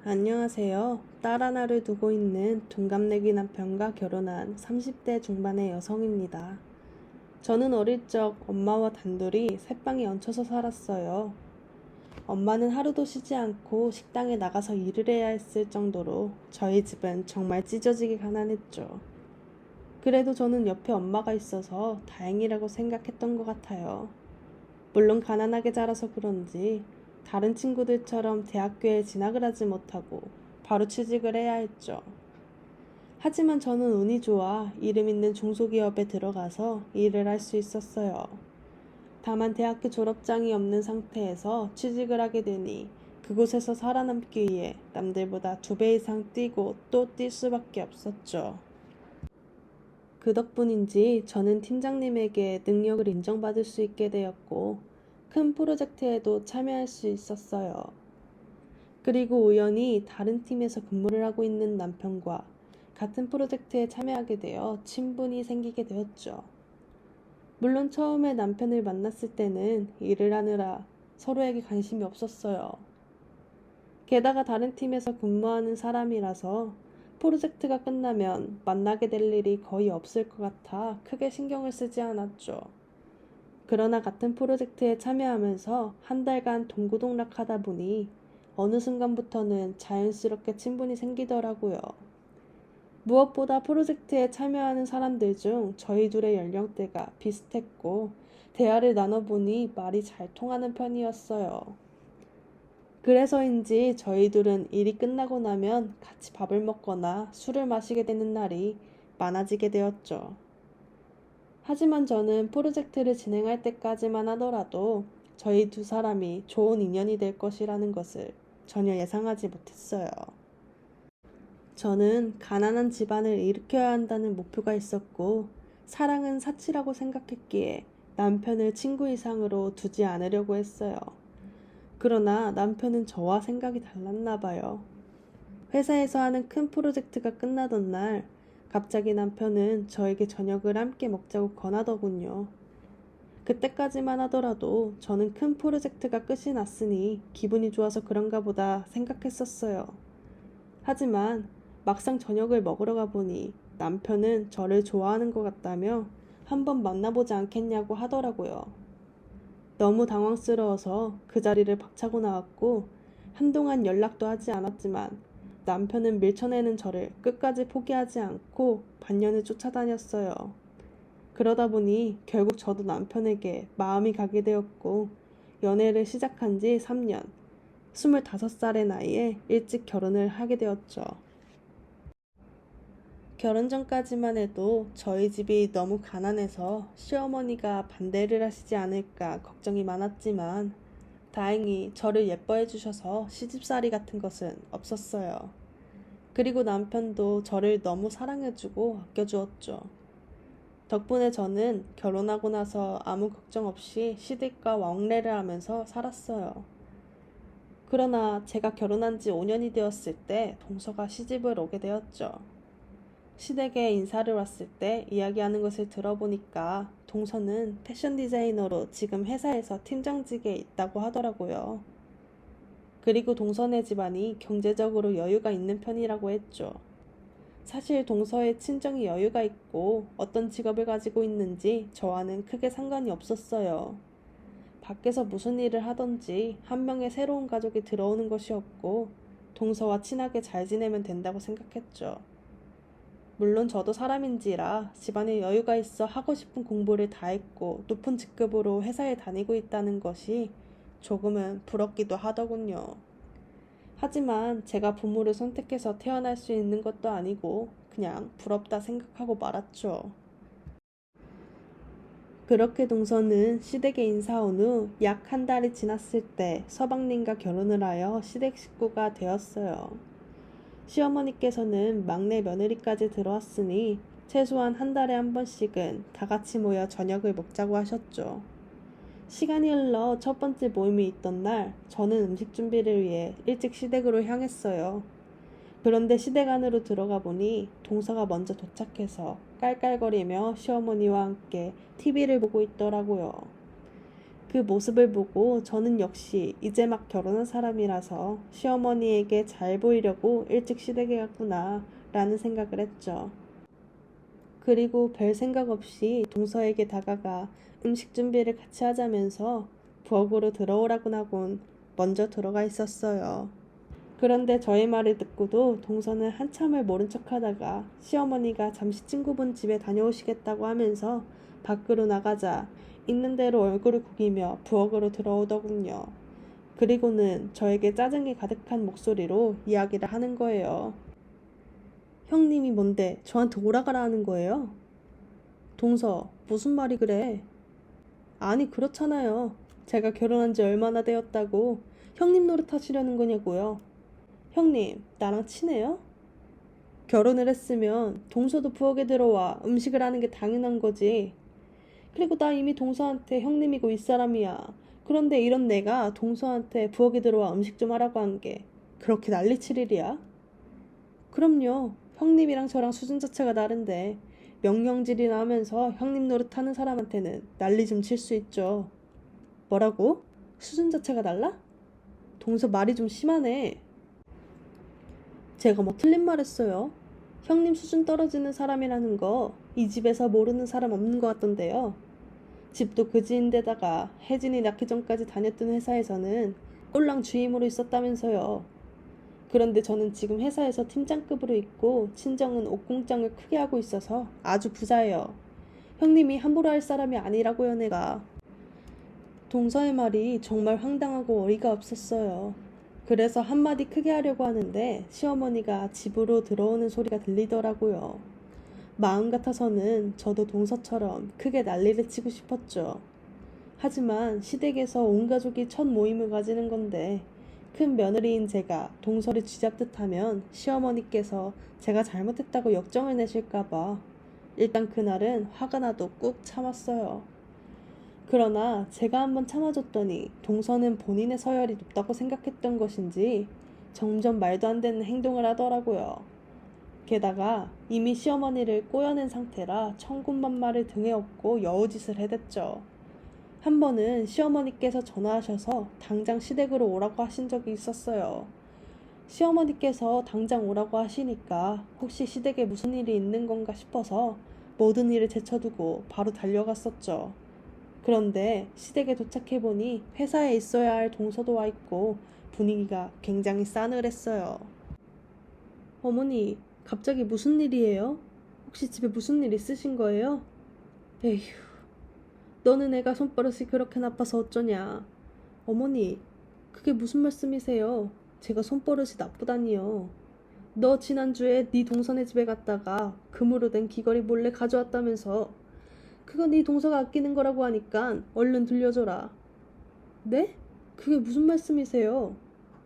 안녕하세요. 딸 하나를 두고 있는 동갑내기 남편과 결혼한 30대 중반의 여성입니다. 저는 어릴 적 엄마와 단둘이 새방에 얹혀서 살았어요. 엄마는 하루도 쉬지 않고 식당에 나가서 일을 해야 했을 정도로 저희 집은 정말 찢어지게 가난했죠. 그래도 저는 옆에 엄마가 있어서 다행이라고 생각했던 것 같아요. 물론 가난하게 자라서 그런지 다른 친구들처럼 대학교에 진학을 하지 못하고 바로 취직을 해야 했죠. 하지만 저는 운이 좋아 이름 있는 중소기업에 들어가서 일을 할 수 있었어요. 다만 대학교 졸업장이 없는 상태에서 취직을 하게 되니 그곳에서 살아남기 위해 남들보다 2배 이상 뛰고 또 뛸 수밖에 없었죠. 그 덕분인지 저는 팀장님에게 능력을 인정받을 수 있게 되었고 큰 프로젝트에도 참여할 수 있었어요. 그리고 우연히 다른 팀에서 근무를 하고 있는 남편과 같은 프로젝트에 참여하게 되어 친분이 생기게 되었죠. 물론 처음에 남편을 만났을 때는 일을 하느라 서로에게 관심이 없었어요. 게다가 다른 팀에서 근무하는 사람이라서 프로젝트가 끝나면 만나게 될 일이 거의 없을 것 같아 크게 신경을 쓰지 않았죠. 그러나 같은 프로젝트에 참여하면서 한 달간 동고동락하다 보니 어느 순간부터는 자연스럽게 친분이 생기더라고요. 무엇보다 프로젝트에 참여하는 사람들 중 저희 둘의 연령대가 비슷했고 대화를 나눠보니 말이 잘 통하는 편이었어요. 그래서인지 저희 둘은 일이 끝나고 나면 같이 밥을 먹거나 술을 마시게 되는 날이 많아지게 되었죠. 하지만 저는 프로젝트를 진행할 때까지만 하더라도 저희 두 사람이 좋은 인연이 될 것이라는 것을 전혀 예상하지 못했어요. 저는 가난한 집안을 일으켜야 한다는 목표가 있었고 사랑은 사치라고 생각했기에 남편을 친구 이상으로 두지 않으려고 했어요. 그러나 남편은 저와 생각이 달랐나 봐요. 회사에서 하는 큰 프로젝트가 끝나던 날 갑자기 남편은 저에게 저녁을 함께 먹자고 권하더군요. 그때까지만 하더라도 저는 큰 프로젝트가 끝이 났으니 기분이 좋아서 그런가 보다 생각했었어요. 하지만 막상 저녁을 먹으러 가보니 남편은 저를 좋아하는 것 같다며 한번 만나보지 않겠냐고 하더라고요. 너무 당황스러워서 그 자리를 박차고 나왔고 한동안 연락도 하지 않았지만 남편은 밀쳐내는 저를 끝까지 포기하지 않고 반년을 쫓아다녔어요. 그러다 보니 결국 저도 남편에게 마음이 가게 되었고 연애를 시작한 지 3년, 25살의 나이에 일찍 결혼을 하게 되었죠. 결혼 전까지만 해도 저희 집이 너무 가난해서 시어머니가 반대를 하시지 않을까 걱정이 많았지만 다행히 저를 예뻐해 주셔서 시집살이 같은 것은 없었어요. 그리고 남편도 저를 너무 사랑해주고 아껴주었죠. 덕분에 저는 결혼하고 나서 아무 걱정 없이 시댁과 왕래를 하면서 살았어요. 그러나 제가 결혼한 지 5년이 되었을 때 동서가 시집을 오게 되었죠. 시댁에 인사를 왔을 때 이야기하는 것을 들어보니까 동서는 패션 디자이너로 지금 회사에서 팀장직에 있다고 하더라고요. 그리고 동서네 집안이 경제적으로 여유가 있는 편이라고 했죠. 사실 동서의 친정이 여유가 있고 어떤 직업을 가지고 있는지 저와는 크게 상관이 없었어요. 밖에서 무슨 일을 하던지 한 명의 새로운 가족이 들어오는 것이었고 동서와 친하게 잘 지내면 된다고 생각했죠. 물론 저도 사람인지라 집안에 여유가 있어 하고 싶은 공부를 다 했고 높은 직급으로 회사에 다니고 있다는 것이 조금은 부럽기도 하더군요. 하지만 제가 부모를 선택해서 태어날 수 있는 것도 아니고 그냥 부럽다 생각하고 말았죠. 그렇게 동서는 시댁에 인사 온 후 약 한 달이 지났을 때 서방님과 결혼을 하여 시댁 식구가 되었어요. 시어머니께서는 막내 며느리까지 들어왔으니 최소한 한 달에 한 번씩은 다 같이 모여 저녁을 먹자고 하셨죠. 시간이 흘러 첫 번째 모임이 있던 날 저는 음식 준비를 위해 일찍 시댁으로 향했어요. 그런데 시댁 안으로 들어가 보니 동서가 먼저 도착해서 깔깔거리며 시어머니와 함께 TV를 보고 있더라고요. 그 모습을 보고 저는 역시 이제 막 결혼한 사람이라서 시어머니에게 잘 보이려고 일찍 시댁에 갔구나 라는 생각을 했죠. 그리고 별 생각 없이 동서에게 다가가 음식 준비를 같이 하자면서 부엌으로 들어오라고 하곤 먼저 들어가 있었어요. 그런데 저의 말을 듣고도 동서는 한참을 모른 척하다가 시어머니가 잠시 친구분 집에 다녀오시겠다고 하면서 밖으로 나가자 있는 대로 얼굴을 구기며 부엌으로 들어오더군요. 그리고는 저에게 짜증이 가득한 목소리로 이야기를 하는 거예요. 형님이 뭔데 저한테 오라가라 하는 거예요? 동서, 무슨 말이 그래? 아니, 그렇잖아요. 제가 결혼한 지 얼마나 되었다고 형님 노릇하시려는 거냐고요. 형님, 나랑 친해요? 결혼을 했으면 동서도 부엌에 들어와 음식을 하는 게 당연한 거지. 그리고 나 이미 동서한테 형님이고 윗사람이야. 그런데 이런 내가 동서한테 부엌에 들어와 음식 좀 하라고 한 게 그렇게 난리칠 일이야? 그럼요. 형님이랑 저랑 수준 자체가 다른데 명령질이나 하면서 형님 노릇하는 사람한테는 난리 좀 칠 수 있죠. 뭐라고? 수준 자체가 달라? 동서 말이 좀 심하네. 제가 뭐 틀린 말 했어요? 형님 수준 떨어지는 사람이라는 거 이 집에서 모르는 사람 없는 것 같던데요. 집도 그지인데다가 혜진이 낳기 전까지 다녔던 회사에서는 꼴랑 주임으로 있었다면서요. 그런데 저는 지금 회사에서 팀장급으로 있고 친정은 옷 공장을 크게 하고 있어서 아주 부자예요. 형님이 함부로 할 사람이 아니라고요, 내가. 동서의 말이 정말 황당하고 어이가 없었어요. 그래서 한마디 크게 하려고 하는데 시어머니가 집으로 들어오는 소리가 들리더라고요. 마음 같아서는 저도 동서처럼 크게 난리를 치고 싶었죠. 하지만 시댁에서 온 가족이 첫 모임을 가지는 건데 큰 며느리인 제가 동서를 쥐잡듯 하면 시어머니께서 제가 잘못했다고 역정을 내실까봐 일단 그날은 화가 나도 꾹 참았어요. 그러나 제가 한번 참아줬더니 동서는 본인의 서열이 높다고 생각했던 것인지 점점 말도 안 되는 행동을 하더라고요. 게다가 이미 시어머니를 꼬여낸 상태라 천군만마를 등에 업고 여우짓을 해댔죠. 한 번은 시어머니께서 전화하셔서 당장 시댁으로 오라고 하신 적이 있었어요. 시어머니께서 당장 오라고 하시니까 혹시 시댁에 무슨 일이 있는 건가 싶어서 모든 일을 제쳐두고 바로 달려갔었죠. 그런데 시댁에 도착해보니 회사에 있어야 할 동서도 와 있고 분위기가 굉장히 싸늘했어요. 어머니, 갑자기 무슨 일이에요? 혹시 집에 무슨 일 있으신 거예요? 에휴, 너는 애가 손버릇이 그렇게 나빠서 어쩌냐. 어머니, 그게 무슨 말씀이세요? 제가 손버릇이 나쁘다니요. 너 지난주에 네 동서네 집에 갔다가 금으로 된 귀걸이 몰래 가져왔다면서. 그거 네 동서가 아끼는 거라고 하니까 얼른 들려줘라. 네? 그게 무슨 말씀이세요?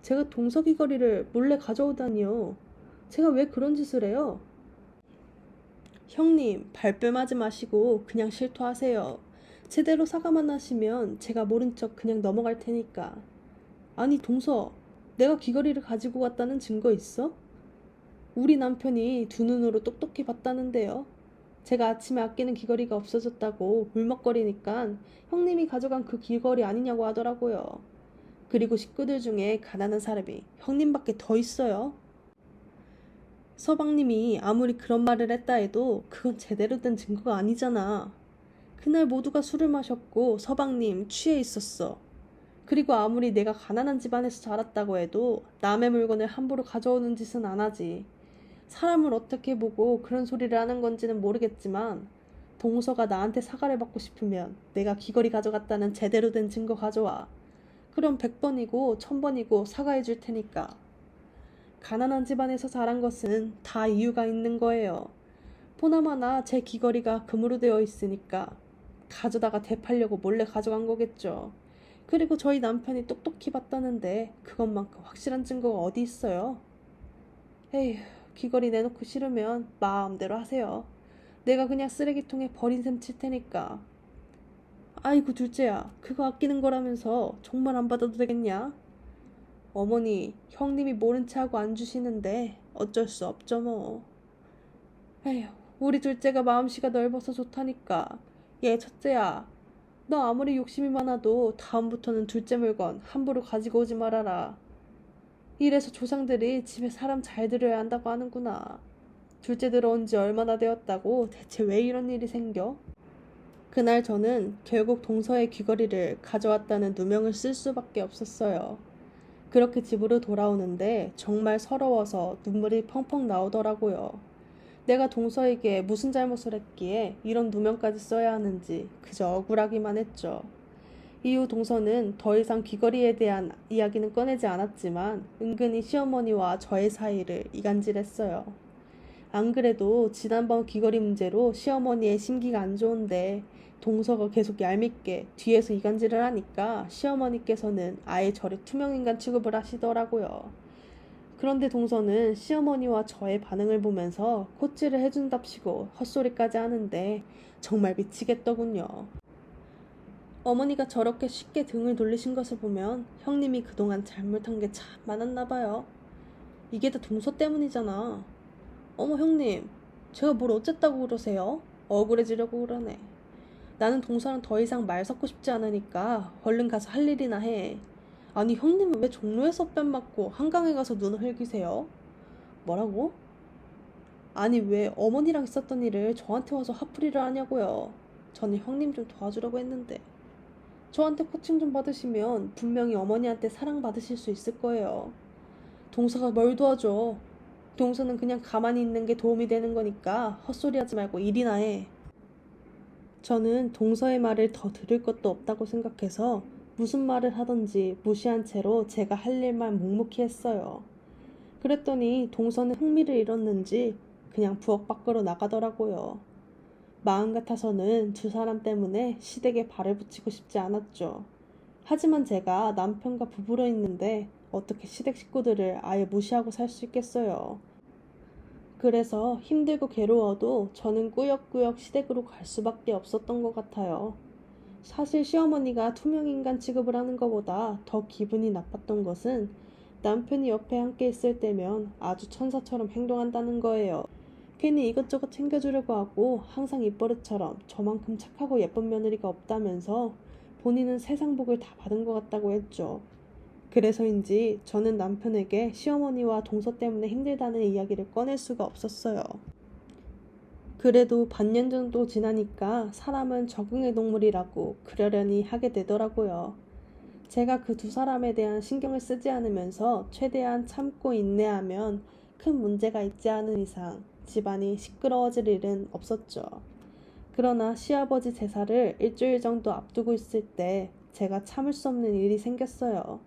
제가 동서 귀걸이를 몰래 가져오다니요. 제가 왜 그런 짓을 해요? 형님, 발뺌하지 마시고 그냥 실토하세요. 제대로 사과만 하시면 제가 모른 척 그냥 넘어갈 테니까. 아니, 동서, 내가 귀걸이를 가지고 갔다는 증거 있어? 우리 남편이 두 눈으로 똑똑히 봤다는데요. 제가 아침에 아끼는 귀걸이가 없어졌다고 울먹거리니까 형님이 가져간 그 귀걸이 아니냐고 하더라고요. 그리고 식구들 중에 가난한 사람이 형님밖에 더 있어요. 서방님이 아무리 그런 말을 했다 해도 그건 제대로 된 증거가 아니잖아. 그날 모두가 술을 마셨고 서방님 취해 있었어. 그리고 아무리 내가 가난한 집안에서 자랐다고 해도 남의 물건을 함부로 가져오는 짓은 안 하지. 사람을 어떻게 보고 그런 소리를 하는 건지는 모르겠지만 동서가 나한테 사과를 받고 싶으면 내가 귀걸이 가져갔다는 제대로 된 증거 가져와. 그럼 100번이고 1000번이고 사과해 줄 테니까. 가난한 집안에서 자란 것은 다 이유가 있는 거예요. 보나마나 제 귀걸이가 금으로 되어 있으니까 가져다가 되팔려고 몰래 가져간 거겠죠. 그리고 저희 남편이 똑똑히 봤다는데 그것만큼 확실한 증거가 어디 있어요? 에휴, 귀걸이 내놓고 싫으면 마음대로 하세요. 내가 그냥 쓰레기통에 버린 셈 칠 테니까. 아이고 둘째야, 그거 아끼는 거라면서 정말 안 받아도 되겠냐? 어머니, 형님이 모른 체 하고 안 주시는데 어쩔 수 없죠 뭐. 에휴, 우리 둘째가 마음씨가 넓어서 좋다니까. 얘 첫째야, 너 아무리 욕심이 많아도 다음부터는 둘째 물건 함부로 가지고 오지 말아라. 이래서 조상들이 집에 사람 잘 들여야 한다고 하는구나. 둘째 들어온 지 얼마나 되었다고 대체 왜 이런 일이 생겨? 그날 저는 결국 동서의 귀걸이를 가져왔다는 누명을 쓸 수밖에 없었어요. 그렇게 집으로 돌아오는데 정말 서러워서 눈물이 펑펑 나오더라고요. 내가 동서에게 무슨 잘못을 했기에 이런 누명까지 써야 하는지 그저 억울하기만 했죠. 이후 동서는 더 이상 귀걸이에 대한 이야기는 꺼내지 않았지만 은근히 시어머니와 저의 사이를 이간질했어요. 안 그래도 지난번 귀걸이 문제로 시어머니의 심기가 안 좋은데 동서가 계속 얄밉게 뒤에서 이간질을 하니까 시어머니께서는 아예 저를 투명인간 취급을 하시더라고요. 그런데 동서는 시어머니와 저의 반응을 보면서 코치를 해준답시고 헛소리까지 하는데 정말 미치겠더군요. 어머니가 저렇게 쉽게 등을 돌리신 것을 보면 형님이 그동안 잘못한 게 참 많았나 봐요. 이게 다 동서 때문이잖아. 어머 형님, 제가 뭘 어쨌다고 그러세요? 억울해지려고 그러네. 나는 동서랑 더 이상 말 섞고 싶지 않으니까 얼른 가서 할 일이나 해. 아니 형님은 왜 종로에서 뺨 맞고 한강에 가서 눈을 흘기세요? 뭐라고? 아니 왜 어머니랑 있었던 일을 저한테 와서 화풀이를 하냐고요. 저는 형님 좀 도와주려고 했는데. 저한테 코칭 좀 받으시면 분명히 어머니한테 사랑받으실 수 있을 거예요. 동서가 뭘 도와줘. 동서는 그냥 가만히 있는 게 도움이 되는 거니까 헛소리하지 말고 일이나 해. 저는 동서의 말을 더 들을 것도 없다고 생각해서 무슨 말을 하던지 무시한 채로 제가 할 일만 묵묵히 했어요. 그랬더니 동서는 흥미를 잃었는지 그냥 부엌 밖으로 나가더라고요. 마음 같아서는 두 사람 때문에 시댁에 발을 붙이고 싶지 않았죠. 하지만 제가 남편과 부부로 있는데 어떻게 시댁 식구들을 아예 무시하고 살 수 있겠어요. 그래서 힘들고 괴로워도 저는 꾸역꾸역 시댁으로 갈 수밖에 없었던 것 같아요. 사실 시어머니가 투명인간 취급을 하는 것보다 더 기분이 나빴던 것은 남편이 옆에 함께 있을 때면 아주 천사처럼 행동한다는 거예요. 괜히 이것저것 챙겨주려고 하고 항상 입버릇처럼 저만큼 착하고 예쁜 며느리가 없다면서 본인은 세상 복을 다 받은 것 같다고 했죠. 그래서인지 저는 남편에게 시어머니와 동서 때문에 힘들다는 이야기를 꺼낼 수가 없었어요. 그래도 반년 정도 지나니까 사람은 적응의 동물이라고 그러려니 하게 되더라고요. 제가 그 두 사람에 대한 신경을 쓰지 않으면서 최대한 참고 인내하면 큰 문제가 있지 않은 이상 집안이 시끄러워질 일은 없었죠. 그러나 시아버지 제사를 일주일 정도 앞두고 있을 때 제가 참을 수 없는 일이 생겼어요.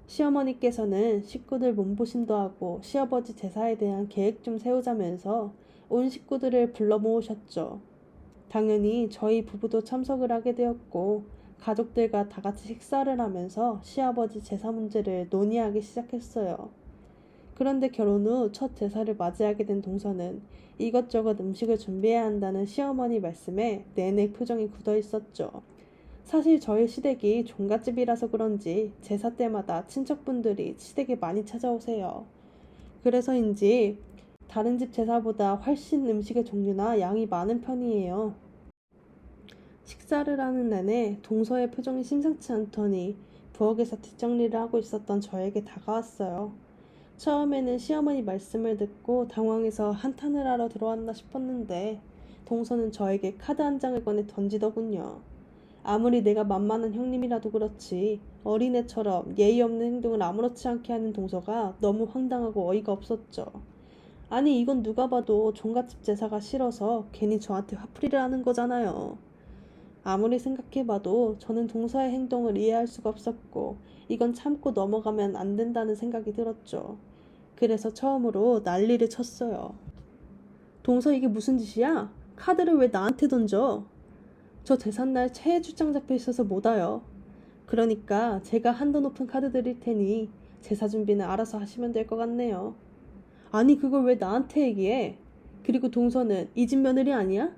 시어머니께서는 식구들 몸보신도 하고 시아버지 제사에 대한 계획 좀 세우자면서 온 식구들을 불러 모으셨죠. 당연히 저희 부부도 참석을 하게 되었고 가족들과 다 같이 식사를 하면서 시아버지 제사 문제를 논의하기 시작했어요. 그런데 결혼 후 첫 제사를 맞이하게 된 동서는 이것저것 음식을 준비해야 한다는 시어머니 말씀에 내내 표정이 굳어 있었죠. 사실 저희 시댁이 종갓집이라서 그런지 제사 때마다 친척분들이 시댁에 많이 찾아오세요. 그래서인지 다른 집 제사보다 훨씬 음식의 종류나 양이 많은 편이에요. 식사를 하는 내내 동서의 표정이 심상치 않더니 부엌에서 뒷정리를 하고 있었던 저에게 다가왔어요. 처음에는 시어머니 말씀을 듣고 당황해서 한탄을 하러 들어왔나 싶었는데 동서는 저에게 카드 한 장을 꺼내 던지더군요. 아무리 내가 만만한 형님이라도 그렇지 어린애처럼 예의 없는 행동을 아무렇지 않게 하는 동서가 너무 황당하고 어이가 없었죠. 아니 이건 누가 봐도 종갓집 제사가 싫어서 괜히 저한테 화풀이를 하는 거잖아요. 아무리 생각해봐도 저는 동서의 행동을 이해할 수가 없었고 이건 참고 넘어가면 안 된다는 생각이 들었죠. 그래서 처음으로 난리를 쳤어요. 동서 이게 무슨 짓이야? 카드를 왜 나한테 던져? 저 제삿날 최애 출장 잡혀 있어서 못 와요. 그러니까 제가 한도 높은 카드 드릴 테니 제사 준비는 알아서 하시면 될 것 같네요. 아니 그걸 왜 나한테 얘기해? 그리고 동서는 이 집 며느리 아니야?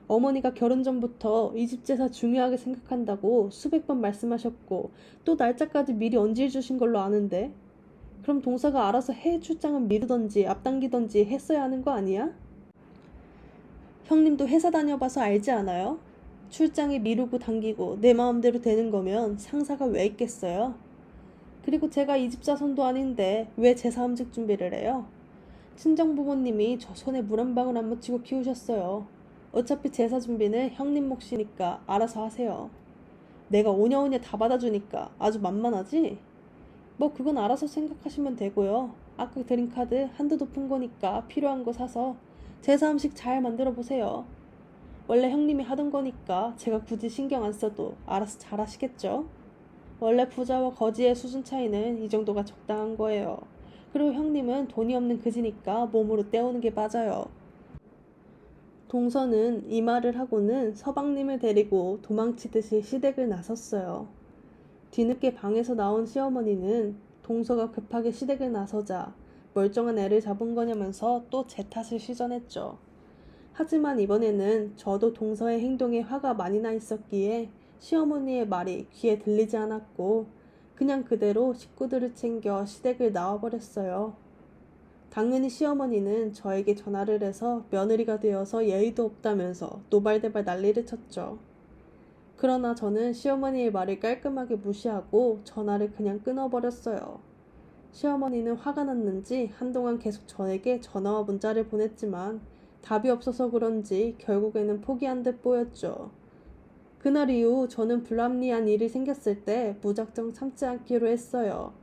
어머니가 결혼 전부터 이 집 제사 중요하게 생각한다고 수백 번 말씀하셨고 또 날짜까지 미리 언질 주신 걸로 아는데 그럼 동서가 알아서 해외 출장은 미루던지 앞당기던지 했어야 하는 거 아니야? 형님도 회사 다녀봐서 알지 않아요? 출장이 미루고 당기고 내 마음대로 되는 거면 상사가 왜 있겠어요? 그리고 제가 이 집 자손도 아닌데 왜 제사음식 준비를 해요? 친정 부모님이 저 손에 물 한 방울 안 묻히고 키우셨어요. 어차피 제사 준비는 형님 몫이니까 알아서 하세요. 내가 오냐오냐 다 받아주니까 아주 만만하지? 뭐 그건 알아서 생각하시면 되고요. 아까 드린 카드 한도 높은 거니까 필요한 거 사서 제사 음식 잘 만들어 보세요. 원래 형님이 하던 거니까 제가 굳이 신경 안 써도 알아서 잘 하시겠죠? 원래 부자와 거지의 수준 차이는 이 정도가 적당한 거예요. 그리고 형님은 돈이 없는 그지니까 몸으로 때우는 게 맞아요. 동서는 이 말을 하고는 서방님을 데리고 도망치듯이 시댁을 나섰어요. 뒤늦게 방에서 나온 시어머니는 동서가 급하게 시댁을 나서자 멀쩡한 애를 잡은 거냐면서 또 제 탓을 시전했죠. 하지만 이번에는 저도 동서의 행동에 화가 많이 나 있었기에 시어머니의 말이 귀에 들리지 않았고 그냥 그대로 식구들을 챙겨 시댁을 나와버렸어요. 당연히 시어머니는 저에게 전화를 해서 며느리가 되어서 예의도 없다면서 노발대발 난리를 쳤죠. 그러나 저는 시어머니의 말을 깔끔하게 무시하고 전화를 그냥 끊어버렸어요. 시어머니는 화가 났는지 한동안 계속 저에게 전화와 문자를 보냈지만 답이 없어서 그런지 결국에는 포기한 듯 보였죠. 그날 이후 저는 불합리한 일이 생겼을 때 무작정 참지 않기로 했어요.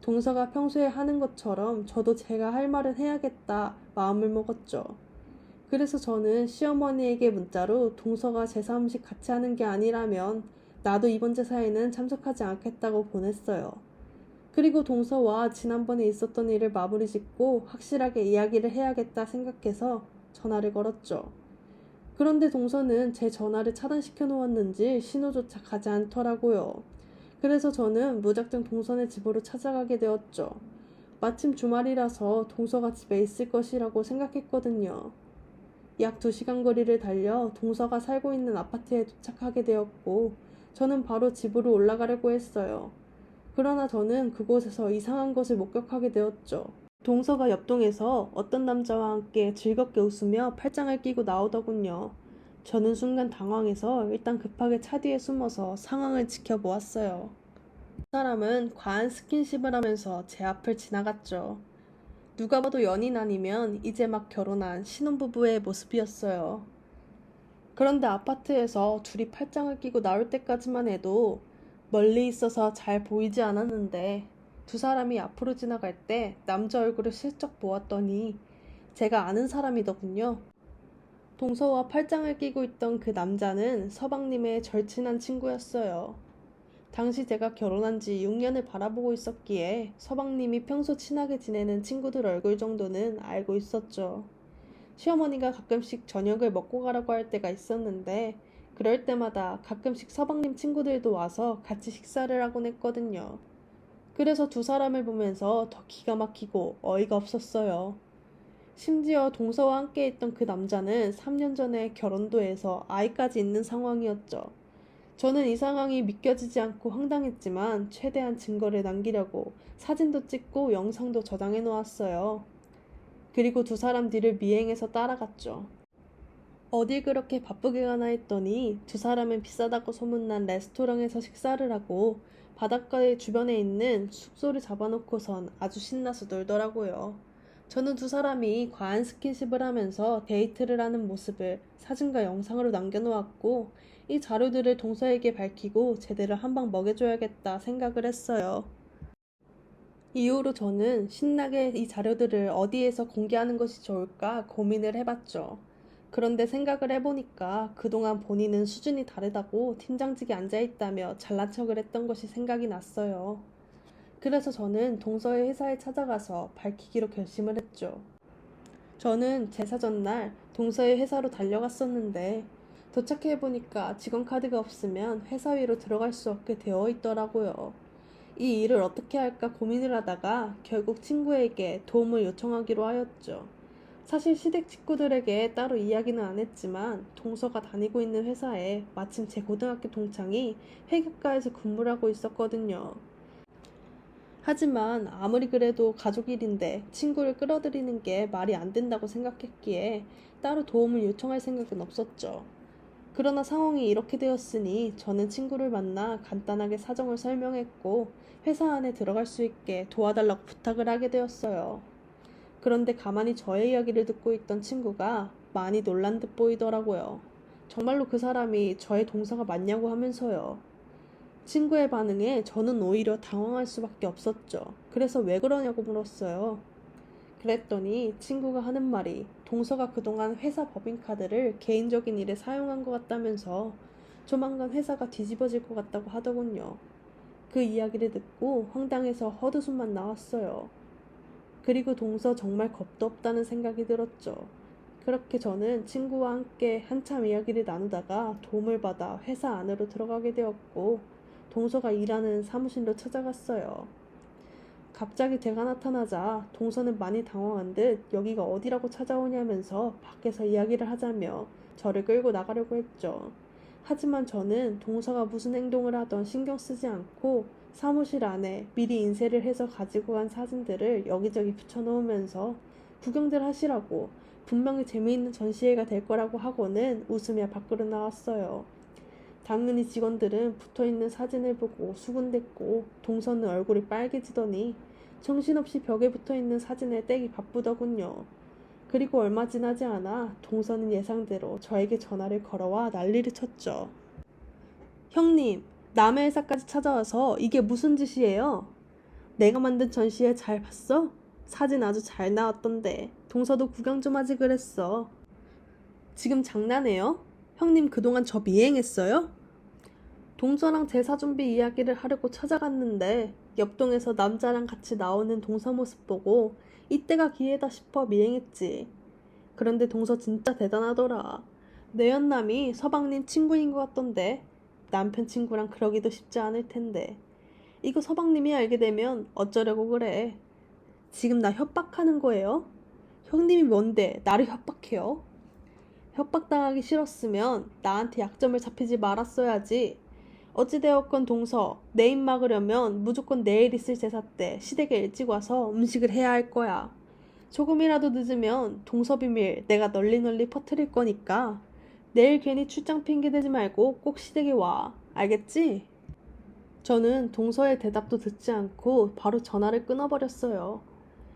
동서가 평소에 하는 것처럼 저도 제가 할 말은 해야겠다 마음을 먹었죠. 그래서 저는 시어머니에게 문자로 동서가 제사 음식 같이 하는 게 아니라면 나도 이번 제사에는 참석하지 않겠다고 보냈어요. 그리고 동서와 지난번에 있었던 일을 마무리 짓고 확실하게 이야기를 해야겠다 생각해서 전화를 걸었죠. 그런데 동서는 제 전화를 차단시켜 놓았는지 신호조차 가지 않더라고요. 그래서 저는 무작정 동서네 집으로 찾아가게 되었죠. 마침 주말이라서 동서가 집에 있을 것이라고 생각했거든요. 약 2시간 거리를 달려 동서가 살고 있는 아파트에 도착하게 되었고 저는 바로 집으로 올라가려고 했어요. 그러나 저는 그곳에서 이상한 것을 목격하게 되었죠. 동서가 옆동에서 어떤 남자와 함께 즐겁게 웃으며 팔짱을 끼고 나오더군요. 저는 순간 당황해서 일단 급하게 차 뒤에 숨어서 상황을 지켜보았어요. 그 사람은 과한 스킨십을 하면서 제 앞을 지나갔죠. 누가 봐도 연인 아니면 이제 막 결혼한 신혼부부의 모습이었어요. 그런데 아파트에서 둘이 팔짱을 끼고 나올 때까지만 해도 멀리 있어서 잘 보이지 않았는데 두 사람이 앞으로 지나갈 때 남자 얼굴을 슬쩍 보았더니 제가 아는 사람이더군요. 동서와 팔짱을 끼고 있던 그 남자는 서방님의 절친한 친구였어요. 당시 제가 결혼한 지 6년을 바라보고 있었기에 서방님이 평소 친하게 지내는 친구들 얼굴 정도는 알고 있었죠. 시어머니가 가끔씩 저녁을 먹고 가라고 할 때가 있었는데 그럴 때마다 가끔씩 서방님 친구들도 와서 같이 식사를 하곤 했거든요. 그래서 두 사람을 보면서 더 기가 막히고 어이가 없었어요. 심지어 동서와 함께 있던 그 남자는 3년 전에 결혼도 해서 아이까지 있는 상황이었죠. 저는 이 상황이 믿겨지지 않고 황당했지만 최대한 증거를 남기려고 사진도 찍고 영상도 저장해 놓았어요. 그리고 두 사람 뒤를 미행해서 따라갔죠. 어딜 그렇게 바쁘게 가나 했더니 두 사람은 비싸다고 소문난 레스토랑에서 식사를 하고 바닷가의 주변에 있는 숙소를 잡아놓고선 아주 신나서 놀더라고요. 저는 두 사람이 과한 스킨십을 하면서 데이트를 하는 모습을 사진과 영상으로 남겨놓았고 이 자료들을 동서에게 밝히고 제대로 한 방 먹여줘야겠다 생각을 했어요. 이후로 저는 신나게 이 자료들을 어디에서 공개하는 것이 좋을까 고민을 해봤죠. 그런데 생각을 해보니까 그동안 본인은 수준이 다르다고 팀장직에 앉아있다며 잘난 척을 했던 것이 생각이 났어요. 그래서 저는 동서의 회사에 찾아가서 밝히기로 결심을 했죠. 저는 제사 전날 동서의 회사로 달려갔었는데 도착해보니까 직원 카드가 없으면 회사 위로 들어갈 수 없게 되어 있더라고요. 이 일을 어떻게 할까 고민을 하다가 결국 친구에게 도움을 요청하기로 하였죠. 사실 시댁 식구들에게 따로 이야기는 안 했지만 동서가 다니고 있는 회사에 마침 제 고등학교 동창이 회계과에서 근무를 하고 있었거든요. 하지만 아무리 그래도 가족 일인데 친구를 끌어들이는 게 말이 안 된다고 생각했기에 따로 도움을 요청할 생각은 없었죠. 그러나 상황이 이렇게 되었으니 저는 친구를 만나 간단하게 사정을 설명했고 회사 안에 들어갈 수 있게 도와달라고 부탁을 하게 되었어요. 그런데 가만히 저의 이야기를 듣고 있던 친구가 많이 놀란 듯 보이더라고요. 정말로 그 사람이 저의 동서가 맞냐고 하면서요. 친구의 반응에 저는 오히려 당황할 수밖에 없었죠. 그래서 왜 그러냐고 물었어요. 그랬더니 친구가 하는 말이 동서가 그동안 회사 법인카드를 개인적인 일에 사용한 것 같다면서 조만간 회사가 뒤집어질 것 같다고 하더군요. 그 이야기를 듣고 황당해서 헛웃음만 나왔어요. 그리고 동서 정말 겁도 없다는 생각이 들었죠. 그렇게 저는 친구와 함께 한참 이야기를 나누다가 도움을 받아 회사 안으로 들어가게 되었고 동서가 일하는 사무실로 찾아갔어요. 갑자기 제가 나타나자 동서는 많이 당황한 듯 여기가 어디라고 찾아오냐면서 밖에서 이야기를 하자며 저를 끌고 나가려고 했죠. 하지만 저는 동서가 무슨 행동을 하던 신경 쓰지 않고 사무실 안에 미리 인쇄를 해서 가지고 간 사진들을 여기저기 붙여놓으면서 구경들 하시라고 분명히 재미있는 전시회가 될 거라고 하고는 웃으며 밖으로 나왔어요. 당연히 직원들은 붙어있는 사진을 보고 수군댔고 동서는 얼굴이 빨개지더니 정신없이 벽에 붙어있는 사진을 떼기 바쁘더군요. 그리고 얼마 지나지 않아 동서는 예상대로 저에게 전화를 걸어와 난리를 쳤죠. 형님, 남의 회사까지 찾아와서 이게 무슨 짓이에요? 내가 만든 전시회 잘 봤어? 사진 아주 잘 나왔던데 동서도 구경 좀 하지 그랬어. 지금 장난해요? 형님 그동안 저 미행했어요? 동서랑 제사 준비 이야기를 하려고 찾아갔는데 옆동에서 남자랑 같이 나오는 동서 모습 보고 이때가 기회다 싶어 미행했지. 그런데 동서 진짜 대단하더라. 내 연남이 서방님 친구인 것 같던데 남편 친구랑 그러기도 쉽지 않을 텐데 이거 서방님이 알게 되면 어쩌려고 그래. 지금 나 협박하는 거예요? 형님이 뭔데 나를 협박해요? 협박당하기 싫었으면 나한테 약점을 잡히지 말았어야지. 어찌되었건 동서, 내 입 막으려면 무조건 내일 있을 제사 때 시댁에 일찍 와서 음식을 해야 할 거야. 조금이라도 늦으면 동서 비밀 내가 널리 퍼뜨릴 거니까 내일 괜히 출장 핑계 대지 말고 꼭 시댁에 와. 알겠지? 저는 동서의 대답도 듣지 않고 바로 전화를 끊어버렸어요.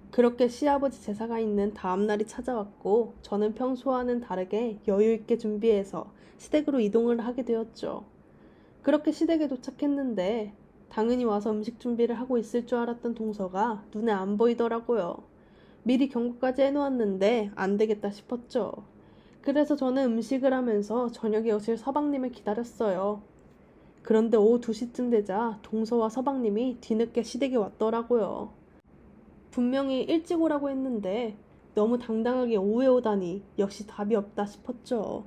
그렇게 시아버지 제사가 있는 다음 날이 찾아왔고 저는 평소와는 다르게 여유 있게 준비해서 시댁으로 이동을 하게 되었죠. 그렇게 시댁에 도착했는데 당연히 와서 음식 준비를 하고 있을 줄 알았던 동서가 눈에 안 보이더라고요. 미리 경고까지 해놓았는데 안 되겠다 싶었죠. 그래서 저는 음식을 하면서 저녁에 오실 서방님을 기다렸어요. 그런데 오후 2시쯤 되자 동서와 서방님이 뒤늦게 시댁에 왔더라고요. 분명히 일찍 오라고 했는데 너무 당당하게 오후에 오다니 역시 답이 없다 싶었죠.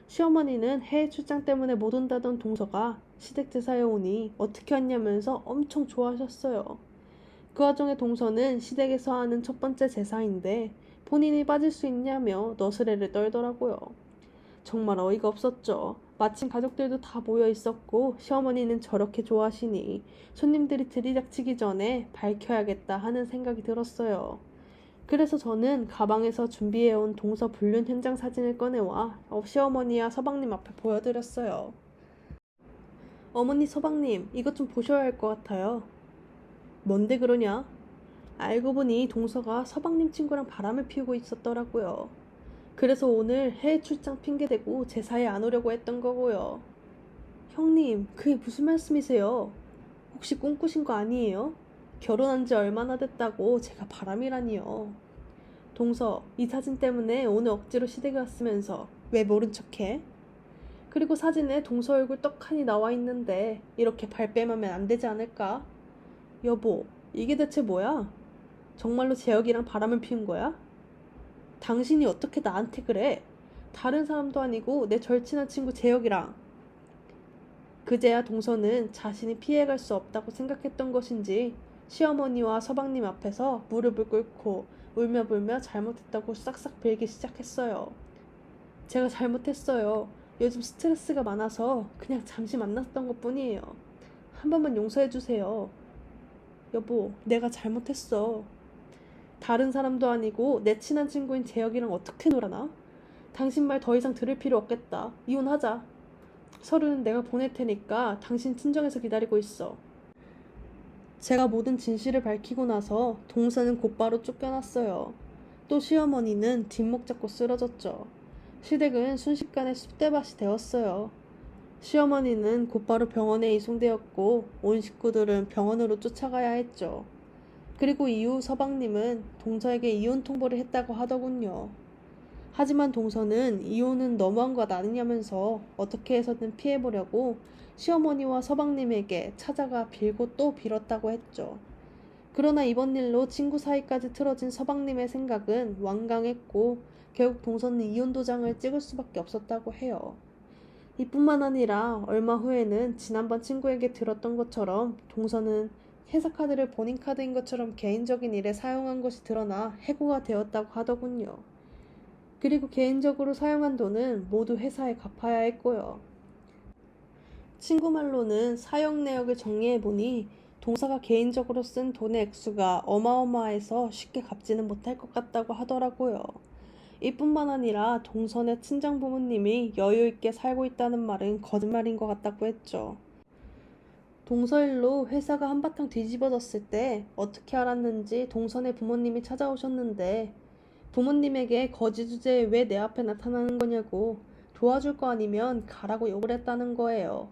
시어머니는 해외 출장 때문에 못 온다던 동서가 시댁 제사에 오니 어떻게 왔냐면서 엄청 좋아하셨어요. 그 와중에 동서는 시댁에서 하는 첫 번째 제사인데 본인이 빠질 수 있냐며 너스레를 떨더라고요. 정말 어이가 없었죠. 마침 가족들도 다 모여 있었고 시어머니는 저렇게 좋아하시니 손님들이 들이닥치기 전에 밝혀야겠다 하는 생각이 들었어요. 그래서 저는 가방에서 준비해온 동서 불륜 현장 사진을 꺼내와 시어머니와 서방님 앞에 보여드렸어요. 어머니 서방님 이것 좀 보셔야 할 것 같아요. 뭔데 그러냐? 알고 보니 동서가 서방님 친구랑 바람을 피우고 있었더라고요. 그래서 오늘 해외 출장 핑계대고 제사에 안 오려고 했던 거고요. 형님 그게 무슨 말씀이세요? 혹시 꿈꾸신 거 아니에요? 결혼한 지 얼마나 됐다고 제가 바람이라니요. 동서, 이 사진 때문에 오늘 억지로 시댁에 왔으면서 왜 모른 척해? 그리고 사진에 동서 얼굴 떡하니 나와 있는데 이렇게 발뺌하면 안 되지 않을까? 여보, 이게 대체 뭐야? 정말로 재혁이랑 바람을 피운 거야? 당신이 어떻게 나한테 그래? 다른 사람도 아니고 내 절친한 친구 재혁이랑. 그제야 동서는 자신이 피해갈 수 없다고 생각했던 것인지 시어머니와 서방님 앞에서 무릎을 꿇고 울며불며 잘못했다고 싹싹 빌기 시작했어요. 제가 잘못했어요. 요즘 스트레스가 많아서 그냥 잠시 만났던 것 뿐이에요. 한 번만 용서해 주세요. 여보, 내가 잘못했어. 다른 사람도 아니고 내 친한 친구인 재혁이랑 어떻게 놀아나? 당신 말 더 이상 들을 필요 없겠다. 이혼하자. 서류는 내가 보낼 테니까 당신 친정에서 기다리고 있어. 제가 모든 진실을 밝히고 나서 동서는 곧바로 쫓겨났어요. 또 시어머니는 뒷목 잡고 쓰러졌죠. 시댁은 순식간에 쑥대밭이 되었어요. 시어머니는 곧바로 병원에 이송되었고 온 식구들은 병원으로 쫓아가야 했죠. 그리고 이후 서방님은 동서에게 이혼 통보를 했다고 하더군요. 하지만 동서는 이혼은 너무한 것 아니냐면서 어떻게 해서든 피해보려고 시어머니와 서방님에게 찾아가 빌고 또 빌었다고 했죠. 그러나 이번 일로 친구 사이까지 틀어진 서방님의 생각은 완강했고 결국 동서는 이혼 도장을 찍을 수밖에 없었다고 해요. 이뿐만 아니라 얼마 후에는 지난번 친구에게 들었던 것처럼 동서는 회사 카드를 본인 카드인 것처럼 개인적인 일에 사용한 것이 드러나 해고가 되었다고 하더군요. 그리고 개인적으로 사용한 돈은 모두 회사에 갚아야 했고요. 친구 말로는 사용 내역을 정리해보니 동서가 개인적으로 쓴 돈의 액수가 어마어마해서 쉽게 갚지는 못할 것 같다고 하더라고요. 이뿐만 아니라 동선의 친정 부모님이 여유 있게 살고 있다는 말은 거짓말인 것 같다고 했죠. 동서일로 회사가 한바탕 뒤집어졌을 때 어떻게 알았는지 동선의 부모님이 찾아오셨는데 부모님에게 거지 주제에 왜 내 앞에 나타나는 거냐고 도와줄 거 아니면 가라고 욕을 했다는 거예요.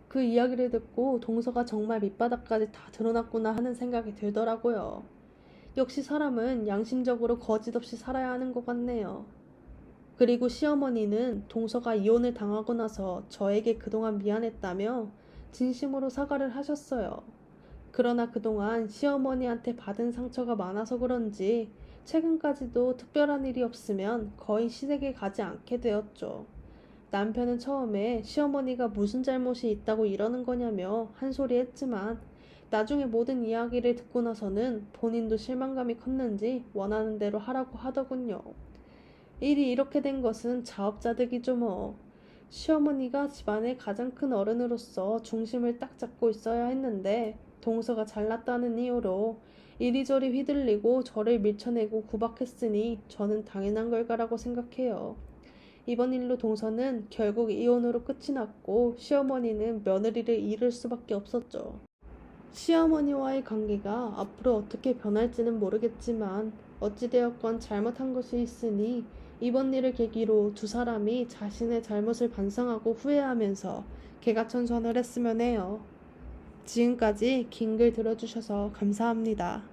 그 이야기를 듣고 동서가 정말 밑바닥까지 다 드러났구나 하는 생각이 들더라고요. 역시 사람은 양심적으로 거짓 없이 살아야 하는 것 같네요. 그리고 시어머니는 동서가 이혼을 당하고 나서 저에게 그동안 미안했다며 진심으로 사과를 하셨어요. 그러나 그동안 시어머니한테 받은 상처가 많아서 그런지 최근까지도 특별한 일이 없으면 거의 시댁에 가지 않게 되었죠. 남편은 처음에 시어머니가 무슨 잘못이 있다고 이러는 거냐며 한 소리 했지만 나중에 모든 이야기를 듣고 나서는 본인도 실망감이 컸는지 원하는 대로 하라고 하더군요. 일이 이렇게 된 것은 자업자득이죠 뭐. 시어머니가 집안의 가장 큰 어른으로서 중심을 딱 잡고 있어야 했는데 동서가 잘났다는 이유로 이리저리 휘둘리고 저를 밀쳐내고 구박했으니 저는 당연한 걸까라고 생각해요. 이번 일로 동서는 결국 이혼으로 끝이 났고 시어머니는 며느리를 잃을 수밖에 없었죠. 시어머니와의 관계가 앞으로 어떻게 변할지는 모르겠지만 어찌되었건 잘못한 것이 있으니 이번 일을 계기로 두 사람이 자신의 잘못을 반성하고 후회하면서 개가천선을 했으면 해요. 지금까지 긴 글 들어주셔서 감사합니다.